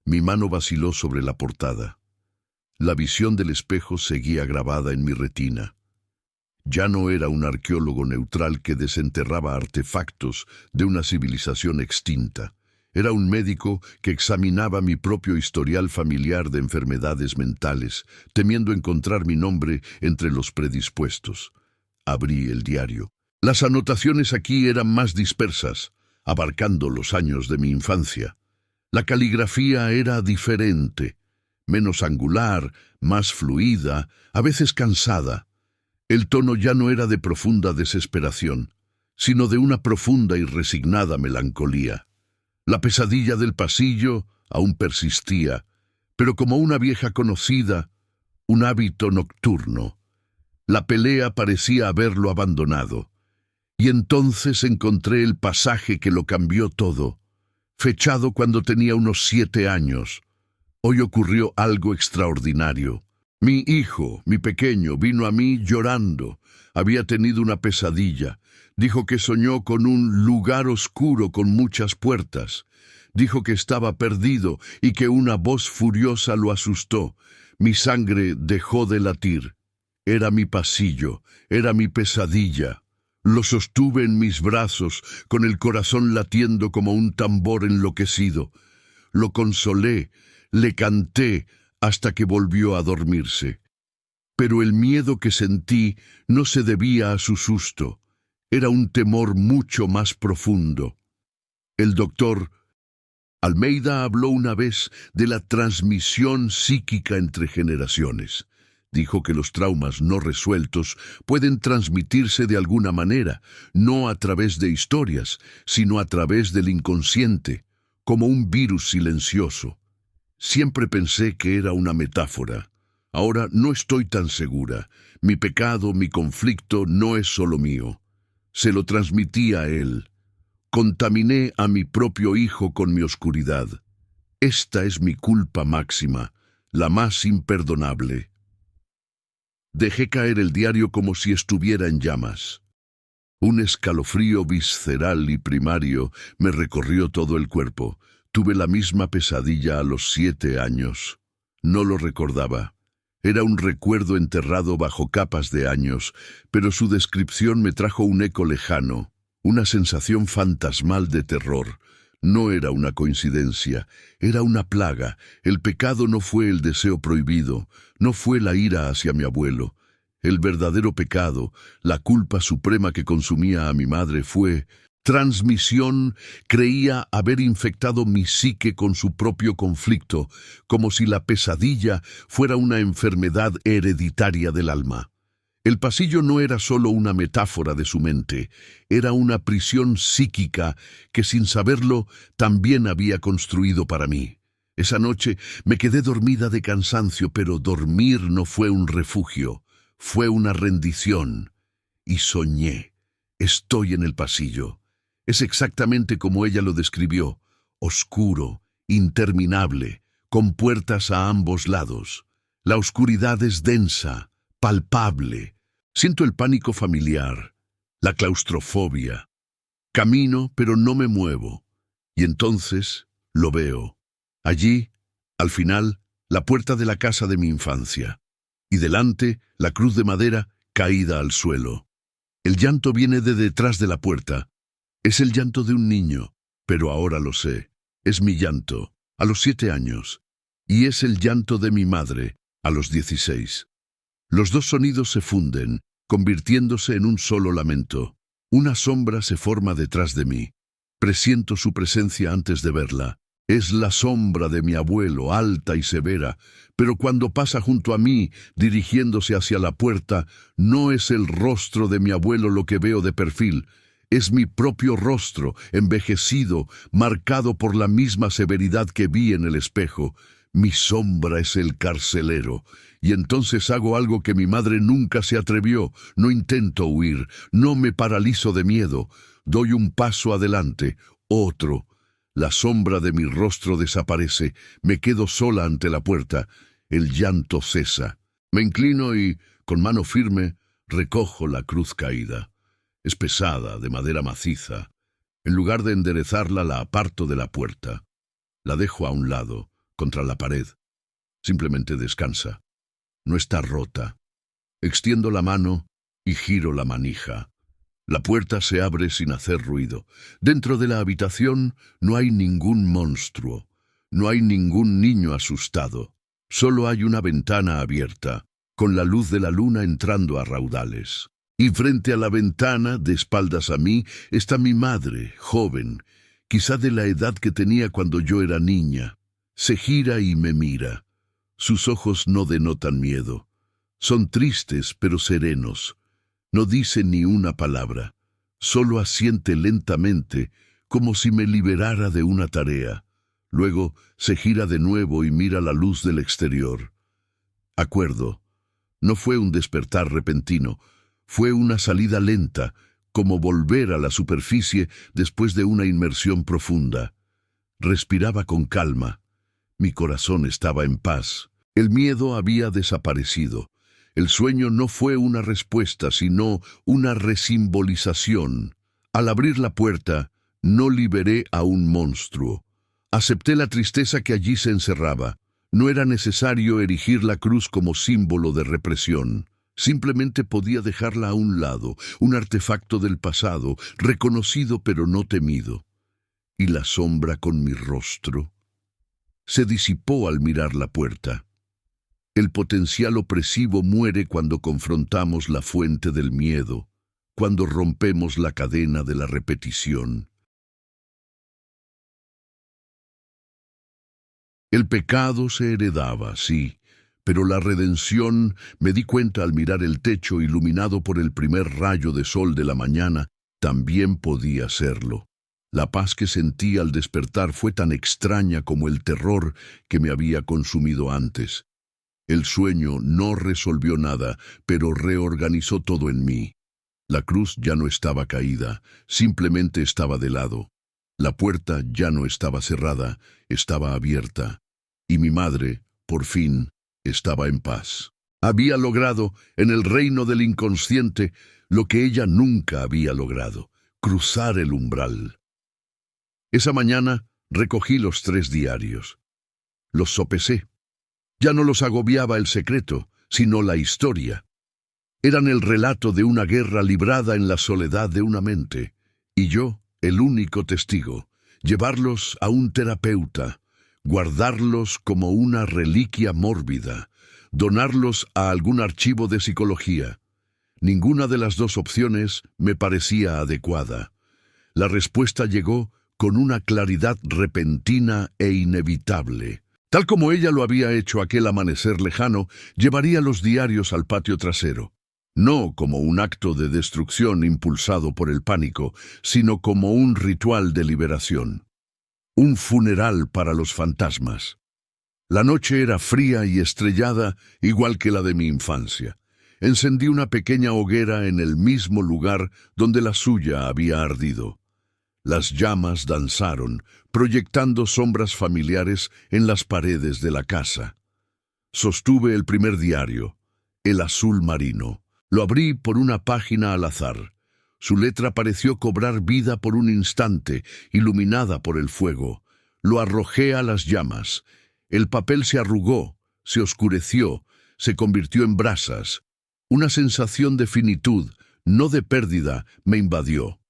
Mi mano vaciló sobre la portada. La visión del espejo seguía grabada en mi retina. Ya no era un arqueólogo neutral que desenterraba artefactos de una civilización extinta. Era un médico que examinaba mi propio historial familiar de enfermedades mentales, temiendo encontrar mi nombre entre los predispuestos. Abrí el diario. Las anotaciones aquí eran más dispersas, abarcando los años de mi infancia. La caligrafía era diferente, menos angular, más fluida, a veces cansada. El tono ya no era de profunda desesperación, sino de una profunda y resignada melancolía. La pesadilla del pasillo aún persistía, pero como una vieja conocida, un hábito nocturno. La pelea parecía haberlo abandonado. Y entonces encontré el pasaje que lo cambió todo, fechado cuando tenía unos 7 años. Hoy ocurrió algo extraordinario. Mi hijo, mi pequeño, vino a mí llorando. Había tenido una pesadilla. Dijo que soñó con un lugar oscuro con muchas puertas. Dijo que estaba perdido y que una voz furiosa lo asustó. Mi sangre dejó de latir. Era mi pasillo, era mi pesadilla. Lo sostuve en mis brazos, con el corazón latiendo como un tambor enloquecido. Lo consolé, le canté, hasta que volvió a dormirse. Pero el miedo que sentí no se debía a su susto. Era un temor mucho más profundo. El doctor Almeida habló una vez de la transmisión psíquica entre generaciones. Dijo que los traumas no resueltos pueden transmitirse de alguna manera, no a través de historias, sino a través del inconsciente, como un virus silencioso. Siempre pensé que era una metáfora. Ahora no estoy tan segura. Mi pecado, mi conflicto no es solo mío. Se lo transmití a él. Contaminé a mi propio hijo con mi oscuridad. Esta es mi culpa máxima, la más imperdonable. Dejé caer el diario como si estuviera en llamas. Un escalofrío visceral y primario me recorrió todo el cuerpo. Tuve la misma pesadilla a los 7 años. No lo recordaba. Era un recuerdo enterrado bajo capas de años, pero su descripción me trajo un eco lejano, una sensación fantasmal de terror. No era una coincidencia, era una plaga. El pecado no fue el deseo prohibido, no fue la ira hacia mi abuelo. El verdadero pecado, la culpa suprema que consumía a mi madre fue transmisión. Creía haber infectado mi psique con su propio conflicto, como si la pesadilla fuera una enfermedad hereditaria del alma. El pasillo no era solo una metáfora de su mente, era una prisión psíquica que sin saberlo también había construido para mí. Esa noche me quedé dormida de cansancio, pero dormir no fue un refugio, fue una rendición. Y soñé. Estoy en el pasillo. Es exactamente como ella lo describió, oscuro, interminable, con puertas a ambos lados. La oscuridad es densa, palpable. Siento el pánico familiar, la claustrofobia. Camino, pero no me muevo. Y entonces lo veo. Allí, al final, la puerta de la casa de mi infancia. Y delante, la cruz de madera caída al suelo. El llanto viene de detrás de la puerta. Es el llanto de un niño, pero ahora lo sé. Es mi llanto, a los 7 años. Y es el llanto de mi madre, a los 16. Los dos sonidos se funden, convirtiéndose en un solo lamento. Una sombra se forma detrás de mí. Presiento su presencia antes de verla. Es la sombra de mi abuelo, alta y severa, pero cuando pasa junto a mí, dirigiéndose hacia la puerta, no es el rostro de mi abuelo lo que veo de perfil. Es mi propio rostro, envejecido, marcado por la misma severidad que vi en el espejo. Mi sombra es el carcelero. Y entonces hago algo que mi madre nunca se atrevió. No intento huir, no me paralizo de miedo. Doy un paso adelante, otro. La sombra de mi rostro desaparece. Me quedo sola ante la puerta. El llanto cesa. Me inclino y, con mano firme, recojo la cruz caída. Es pesada, de madera maciza. En lugar de enderezarla, la aparto de la puerta. La dejo a un lado, contra la pared. Simplemente descansa. No está rota. Extiendo la mano y giro la manija. La puerta se abre sin hacer ruido. Dentro de la habitación no hay ningún monstruo. No hay ningún niño asustado. Solo hay una ventana abierta, con la luz de la luna entrando a raudales. Y frente a la ventana, de espaldas a mí, está mi madre, joven, quizá de la edad que tenía cuando yo era niña. Se gira y me mira. Sus ojos no denotan miedo. Son tristes pero serenos. No dice ni una palabra. Solo asiente lentamente, como si me liberara de una tarea. Luego se gira de nuevo y mira la luz del exterior. Acuerdo. No fue un despertar repentino. Fue una salida lenta, como volver a la superficie después de una inmersión profunda. Respiraba con calma. Mi corazón estaba en paz. El miedo había desaparecido. El sueño no fue una respuesta, sino una resimbolización. Al abrir la puerta, no liberé a un monstruo. Acepté la tristeza que allí se encerraba. No era necesario erigir la cruz como símbolo de represión. Simplemente podía dejarla a un lado, un artefacto del pasado, reconocido pero no temido. Y la sombra con mi rostro se disipó al mirar la puerta. El potencial opresivo muere cuando confrontamos la fuente del miedo, cuando rompemos la cadena de la repetición. El pecado se heredaba, sí, Pero la redención, me di cuenta al mirar el techo iluminado por el primer rayo de sol de la mañana, también podía serlo. La paz que sentí al despertar fue tan extraña como el terror que me había consumido antes. El sueño no resolvió nada, pero reorganizó todo en mí. La cruz ya no estaba caída, simplemente estaba de lado. La puerta ya no estaba cerrada, estaba abierta. Y mi madre, por fin, estaba en paz. Había logrado, en el reino del inconsciente, lo que ella nunca había logrado: cruzar el umbral. Esa mañana recogí los 3 diarios. Los sopesé. Ya no los agobiaba el secreto, sino la historia. Eran el relato de una guerra librada en la soledad de una mente, y yo, el único testigo. Llevarlos a un terapeuta, guardarlos como una reliquia mórbida, donarlos a algún archivo de psicología. Ninguna de las 2 opciones me parecía adecuada. La respuesta llegó con una claridad repentina e inevitable. Tal como ella lo había hecho aquel amanecer lejano, llevaría los diarios al patio trasero. No como un acto de destrucción impulsado por el pánico, sino como un ritual de liberación. Un funeral para los fantasmas. La noche era fría y estrellada, igual que la de mi infancia. Encendí una pequeña hoguera en el mismo lugar donde la suya había ardido. Las llamas danzaron, proyectando sombras familiares en las paredes de la casa. Sostuve el primer diario, el azul marino. Lo abrí por una página al azar. Su letra pareció cobrar vida por un instante, iluminada por el fuego. Lo arrojé a las llamas. El papel se arrugó, se oscureció, se convirtió en brasas. Una sensación de finitud, no de pérdida, me invadió.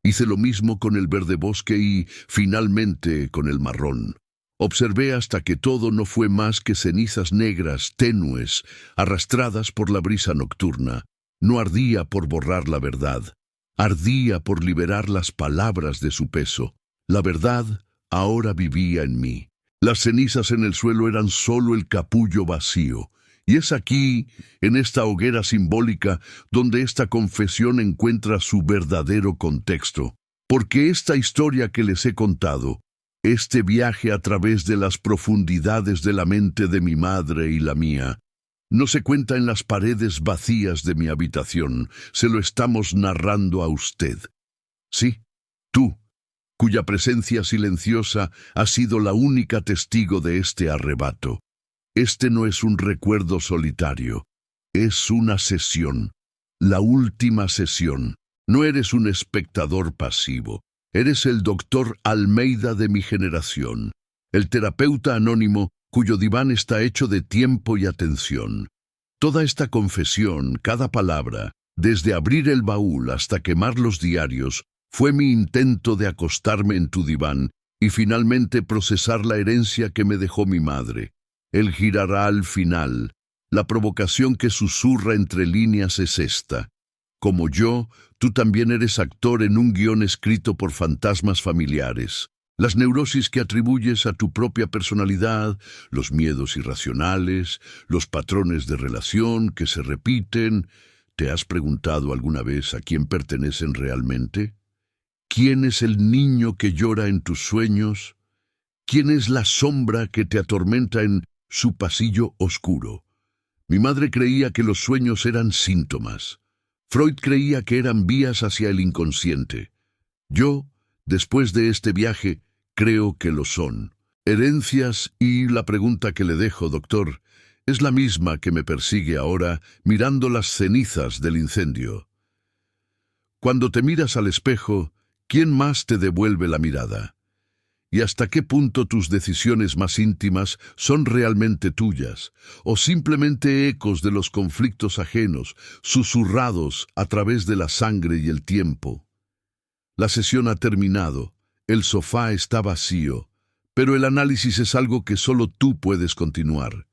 Hice lo mismo con el verde bosque y, finalmente, con el marrón. Observé hasta que todo no fue más que cenizas negras, tenues, arrastradas por la brisa nocturna. No ardía por borrar la verdad. Ardía por liberar las palabras de su peso. La verdad ahora vivía en mí. Las cenizas en el suelo eran solo el capullo vacío. Y es aquí, en esta hoguera simbólica, donde esta confesión encuentra su verdadero contexto. Porque esta historia que les he contado, este viaje a través de las profundidades de la mente de mi madre y la mía, no se cuenta en las paredes vacías de mi habitación, se lo estamos narrando a usted. Sí, tú, cuya presencia silenciosa ha sido la única testigo de este arrebato. Este no es un recuerdo solitario, es una sesión, la última sesión. No eres un espectador pasivo, eres el doctor Almeida de mi generación, el terapeuta anónimo cuyo diván está hecho de tiempo y atención. Toda esta confesión, cada palabra, desde abrir el baúl hasta quemar los diarios, fue mi intento de acostarme en tu diván y finalmente procesar la herencia que me dejó mi madre. Él girará al final. La provocación que susurra entre líneas es esta. Como yo, tú también eres actor en un guión escrito por fantasmas familiares. Las neurosis que atribuyes a tu propia personalidad, los miedos irracionales, los patrones de relación que se repiten. ¿Te has preguntado alguna vez a quién pertenecen realmente? ¿Quién es el niño que llora en tus sueños? ¿Quién es la sombra que te atormenta en su pasillo oscuro? Mi madre creía que los sueños eran síntomas. Freud creía que eran vías hacia el inconsciente. Yo, después de este viaje, creo que lo son. Herencias y la pregunta que le dejo, doctor, es la misma que me persigue ahora mirando las cenizas del incendio. Cuando te miras al espejo, ¿quién más te devuelve la mirada? ¿Y hasta qué punto tus decisiones más íntimas son realmente tuyas, o simplemente ecos de los conflictos ajenos, susurrados a través de la sangre y el tiempo? La sesión ha terminado, el sofá está vacío, pero el análisis es algo que solo tú puedes continuar.